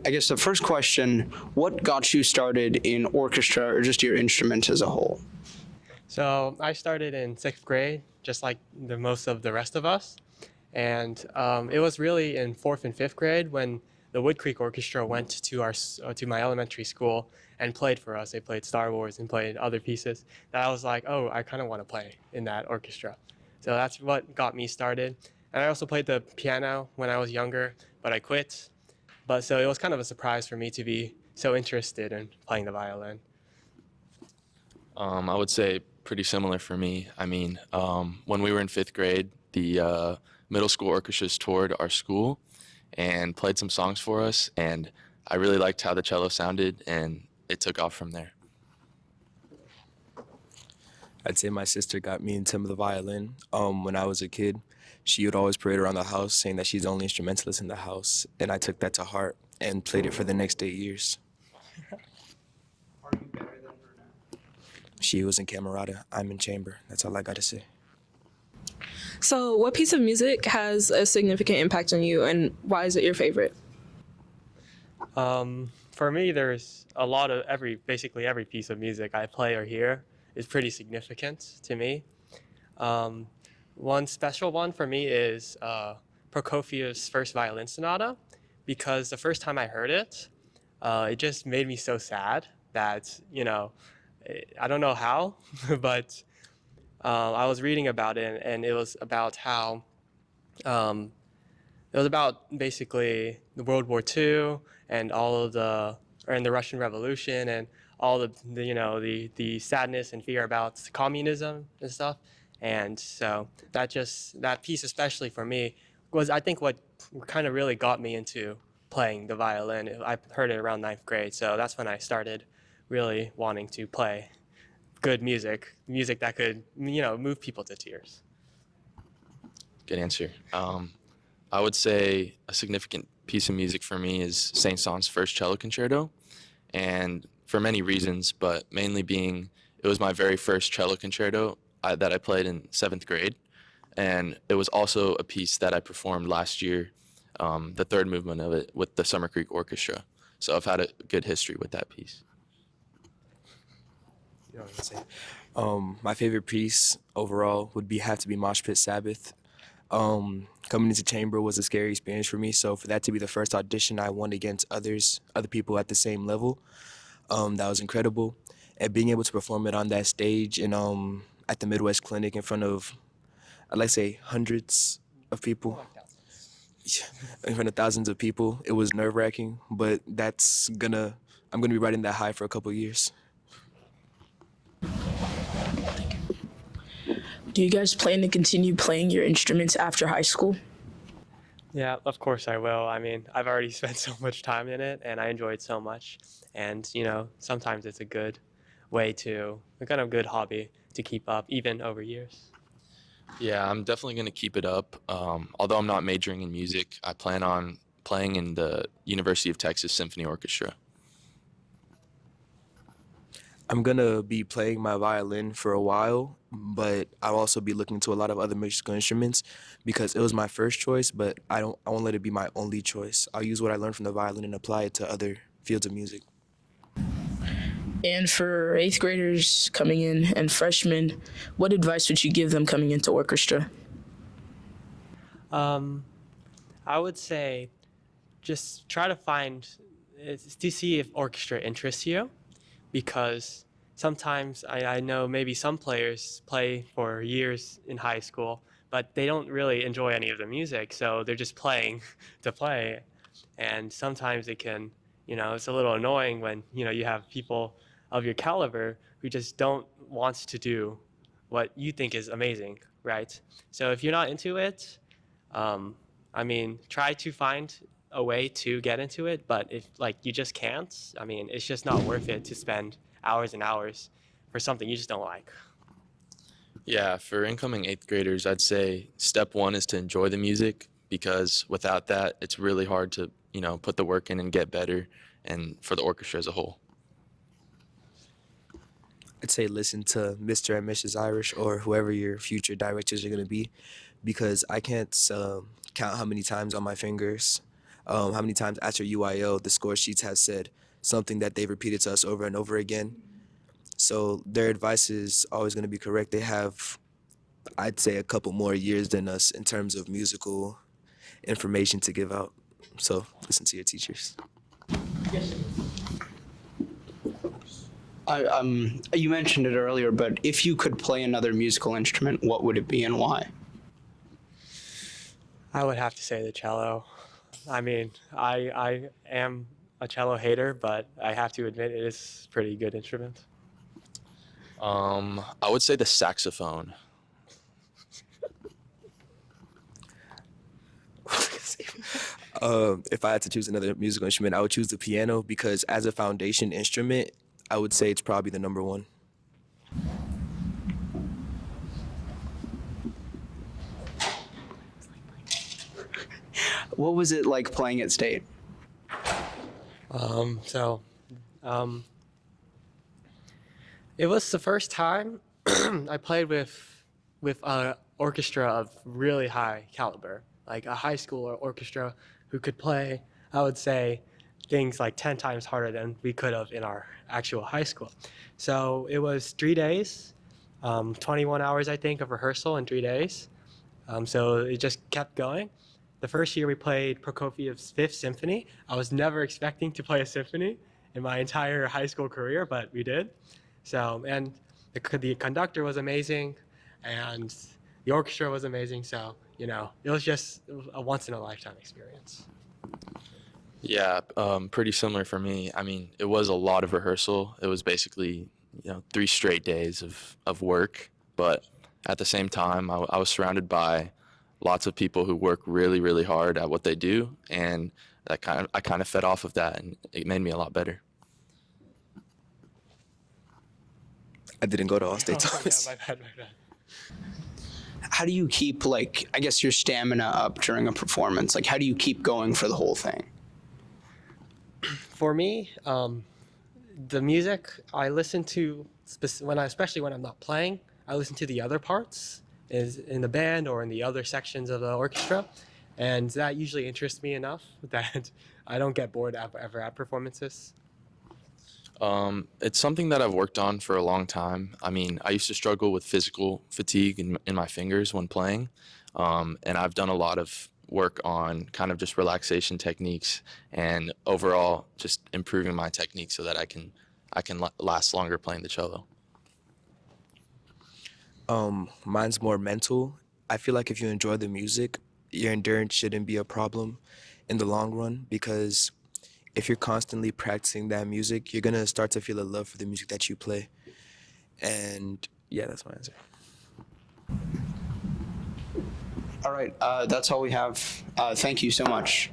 I guess the first question, what got you started in orchestra or just your instrument as a whole? So I started in sixth grade, just like the most of the rest of us. And it was really in fourth and fifth grade when the Wood Creek Orchestra went to my elementary school and played for us. They played Star Wars and played other pieces. That I was like, oh, I kind of want to play in that orchestra. So that's what got me started. And I also played the piano when I was younger, but I quit. But so it was kind of a surprise for me to be so interested in playing the violin. I would say pretty similar for me. I mean, when we were in fifth grade, the middle school orchestras toured our school and played some songs for us, and I really liked how the cello sounded, and it took off from there. I'd say my sister got me into the violin when I was a kid. She would always parade around the house saying that she's the only instrumentalist in the house, and I took that to heart and played it for the next 8 years. Are you better than her now? She was in camerata, I'm in chamber. That's all I got to say. So, what piece of music has a significant impact on you, and why is it your favorite? For me, there's a lot of basically every piece of music I play or hear is pretty significant to me. One special one for me is Prokofiev's First Violin Sonata, because the first time I heard it, it just made me so sad that, I don't know how, but I was reading about it, and it was about how it was about basically the World War II and and the Russian Revolution and all the sadness and fear about communism and stuff. And so that piece, especially for me, was I think what kind of really got me into playing the violin. I heard it around ninth grade, so that's when I started really wanting to play good music that could, move people to tears. Good answer. I would say a significant piece of music for me is Saint-Saëns' First Cello Concerto, and for many reasons, but mainly being it was my very first cello concerto that I played in seventh grade, and it was also a piece that I performed last year, the third movement of it with the Summer Creek Orchestra. So I've had a good history with that piece. You know what I'm saying? My favorite piece overall would have to be Mosh Pit Sabbath. Coming into chamber was a scary experience for me, so for that to be the first audition I won against other people at the same level, that was incredible. And being able to perform it on that stage and at the Midwest Clinic in front of, I'd like to say hundreds of people, in front of thousands of people, it was nerve-wracking, but I'm gonna be riding that high for a couple years. Do you guys plan to continue playing your instruments after high school? Yeah, of course I will. I mean, I've already spent so much time in it, and I enjoy it so much. And, sometimes it's a good a kind of good hobby to keep up, even over years. Yeah, I'm definitely going to keep it up. Although I'm not majoring in music, I plan on playing in the University of Texas Symphony Orchestra. I'm gonna be playing my violin for a while, but I'll also be looking to a lot of other musical instruments because it was my first choice, but I won't let it be my only choice. I'll use what I learned from the violin and apply it to other fields of music. And for eighth graders coming in and freshmen, what advice would you give them coming into orchestra? I would say just try to see if orchestra interests you, because sometimes I know maybe some players play for years in high school, but they don't really enjoy any of the music, so they're just playing to play. And sometimes it can, it's a little annoying when, you have people of your caliber who just don't want to do what you think is amazing, right? So if you're not into it, try to find a way to get into it, but if you just can't, it's just not worth it to spend hours and hours for something you just don't like. Yeah, for incoming eighth graders, I'd say step one is to enjoy the music, because without that, it's really hard to, put the work in and get better, and for the orchestra as a whole. I'd say listen to Mr. and Mrs. Irish or whoever your future directors are going to be, because I can't count how many times on my fingers how many times after UIL the score sheets have said something that they've repeated to us over and over again. So their advice is always going to be correct. They have, I'd say, a couple more years than us in terms of musical information to give out. So listen to your teachers. You mentioned it earlier, but if you could play another musical instrument, what would it be and why? I would have to say the cello. I mean, I am a cello hater, but I have to admit it is a pretty good instrument. I would say the saxophone. If I had to choose another musical instrument, I would choose the piano because as a foundation instrument, I would say it's probably the number one. What was it like playing at State? So, it was the first time I played with an orchestra of really high caliber, like a high school orchestra who could play, I would say, things like 10 times harder than we could have in our actual high school. So it was 3 days, 21 hours, I think, of rehearsal in 3 days. So it just kept going. The first year we played Prokofiev's Fifth Symphony. I was never expecting to play a symphony in my entire high school career, but we did. So, and the conductor was amazing, and the orchestra was amazing. So, it was just a once-in-a-lifetime experience. Yeah, pretty similar for me. I mean, it was a lot of rehearsal. It was basically, 3 straight days of work. But at the same time, I was surrounded by lots of people who work really, really hard at what they do, and I kind of fed off of that, and it made me a lot better. I didn't go to All State Oh, Thomas. yeah, my bad. How do you keep your stamina up during a performance? Like, how do you keep going for the whole thing? For me, the music I listen to especially when I'm not playing, I listen to the other parts is in the band or in the other sections of the orchestra, and that usually interests me enough that I don't get bored ever at performances. It's something that I've worked on for a long time. I mean, I used to struggle with physical fatigue in my fingers when playing, and I've done a lot of work on kind of just relaxation techniques and overall just improving my technique so that I can last longer playing the cello. Mine's more mental. I feel like if you enjoy the music, your endurance shouldn't be a problem in the long run because if you're constantly practicing that music, you're gonna start to feel a love for the music that you play. And yeah, that's my answer. All right, that's all we have. Thank you so much.